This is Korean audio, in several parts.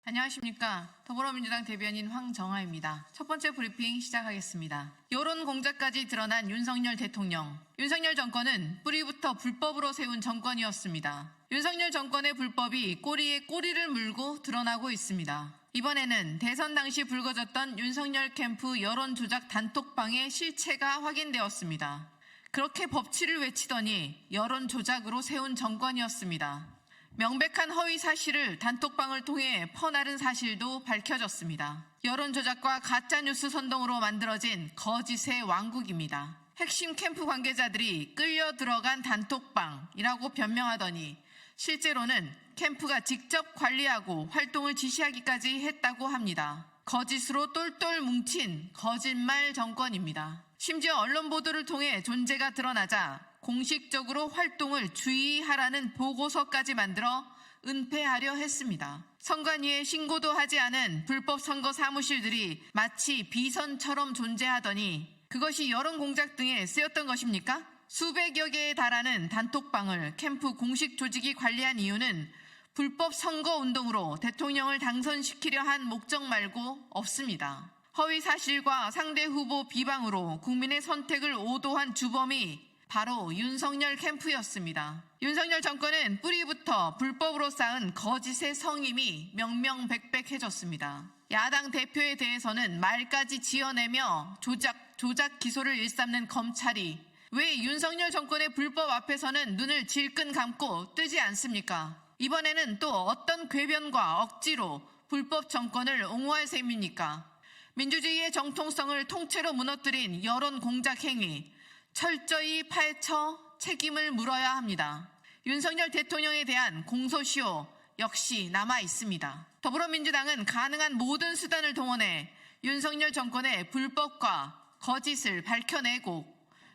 안녕하십니까. 더불어민주당 대변인 황정아입니다. 첫 번째 브리핑 시작하겠습니다. 여론 공작까지 드러난 윤석열 대통령. 윤석열 정권은 뿌리부터 불법으로 세운 정권이었습니다. 윤석열 정권의 불법이 꼬리에 꼬리를 물고 드러나고 있습니다. 이번에는 대선 당시 불거졌던 윤석열 캠프 여론 조작 단톡방의 실체가 확인되었습니다. 그렇게 법치를 외치더니 여론 조작으로 세운 정권이었습니다. 명백한 허위 사실을 단톡방을 통해 퍼나른 사실도 밝혀졌습니다. 여론 조작과 가짜뉴스 선동으로 만들어진 거짓의 왕국입니다. 핵심 캠프 관계자들이 끌려 들어간 단톡방이라고 변명하더니 실제로는 캠프가 직접 관리하고 활동을 지시하기까지 했다고 합니다. 거짓으로 똘똘 뭉친 거짓말 정권입니다. 심지어 언론 보도를 통해 존재가 드러나자 공식적으로 활동을 주의하라는 보고서까지 만들어 은폐하려 했습니다. 선관위에 신고도 하지 않은 불법 선거 사무실들이 마치 비선처럼 존재하더니 그것이 여론 공작 등에 쓰였던 것입니까? 수백여 개에 달하는 단톡방을 캠프 공식 조직이 관리한 이유는 불법 선거 운동으로 대통령을 당선시키려 한 목적 말고 없습니다. 허위 사실과 상대 후보 비방으로 국민의 선택을 오도한 주범이 바로 윤석열 캠프였습니다. 윤석열 정권은 뿌리부터 불법으로 쌓은 거짓의 성임이 명명백백해졌습니다. 야당 대표에 대해서는 말까지 지어내며 조작 기소를 일삼는 검찰이 왜 윤석열 정권의 불법 앞에서는 눈을 질끈 감고 뜨지 않습니까? 이번에는 또 어떤 궤변과 억지로 불법 정권을 옹호할 셈입니까? 민주주의의 정통성을 통째로 무너뜨린 여론 공작 행위, 철저히 파헤쳐 책임을 물어야 합니다. 윤석열 대통령에 대한 공소시효 역시 남아 있습니다. 더불어민주당은 가능한 모든 수단을 동원해 윤석열 정권의 불법과 거짓을 밝혀내고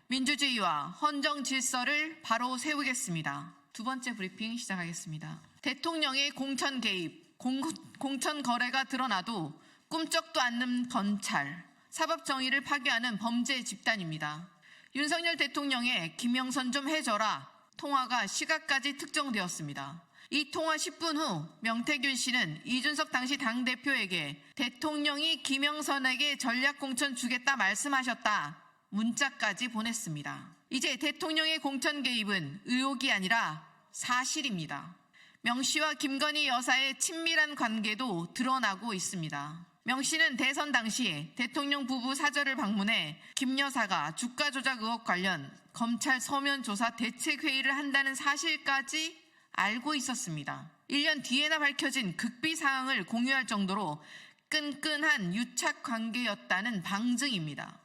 민주주의와 헌정 질서를 바로 세우겠습니다. 두 번째 브리핑 시작하겠습니다. 대통령의 공천 개입, 공천 거래가 드러나도 꿈쩍도 않는 검찰, 사법 정의를 파괴하는 범죄 집단입니다. 윤석열 대통령의 김영선 좀 해줘라 통화가 시각까지 특정되었습니다. 이 통화 10분 후 명태균 씨는 이준석 당시 당대표에게 대통령이 김영선에게 전략공천 주겠다 말씀하셨다 문자까지 보냈습니다. 이제 대통령의 공천 개입은 의혹이 아니라 사실입니다. 명 씨와 김건희 여사의 친밀한 관계도 드러나고 있습니다. 명 씨는 대선 당시 대통령 부부 사저를 방문해 김 여사가 주가 조작 의혹 관련 검찰 서면 조사 대책회의를 한다는 사실까지 알고 있었습니다. 1년 뒤에나 밝혀진 극비 사항을 공유할 정도로 끈끈한 유착 관계였다는 방증입니다.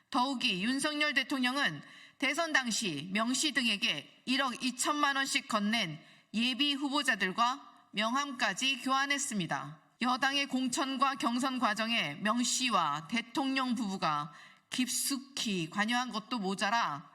더욱이 윤석열 대통령은 대선 당시 명 씨 등에게 1억 2천만 원씩 건넨 예비 후보자들과 명함까지 교환했습니다. 여당의 공천과 경선 과정에 명 씨와 대통령 부부가 깊숙이 관여한 것도 모자라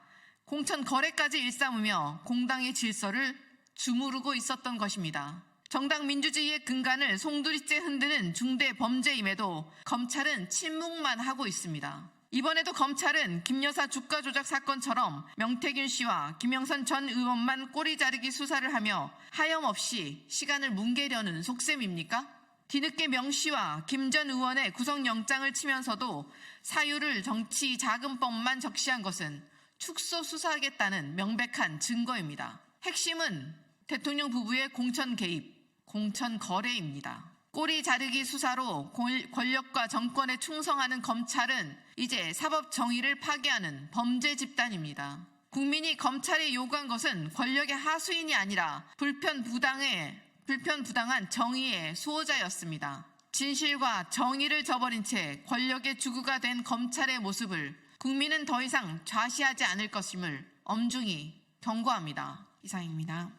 공천 거래까지 일삼으며 공당의 질서를 주무르고 있었던 것입니다. 정당 민주주의의 근간을 송두리째 흔드는 중대 범죄임에도 검찰은 침묵만 하고 있습니다. 이번에도 검찰은 김 여사 주가 조작 사건처럼 명태균 씨와 김영선 전 의원만 꼬리 자르기 수사를 하며 하염없이 시간을 뭉개려는 속셈입니까? 뒤늦게 명 씨와 김 전 의원의 구속영장을 치면서도 사유를 정치 자금법만 적시한 것은 축소 수사하겠다는 명백한 증거입니다. 핵심은 대통령 부부의 공천 개입, 공천 거래입니다. 꼬리 자르기 수사로 권력과 정권에 충성하는 검찰은 이제 사법 정의를 파괴하는 범죄 집단입니다. 국민이 검찰에 요구한 것은 권력의 하수인이 아니라 불편부당한 정의의 수호자였습니다. 진실과 정의를 저버린 채 권력의 주구가 된 검찰의 모습을 국민은 더 이상 좌시하지 않을 것임을 엄중히 경고합니다. 이상입니다.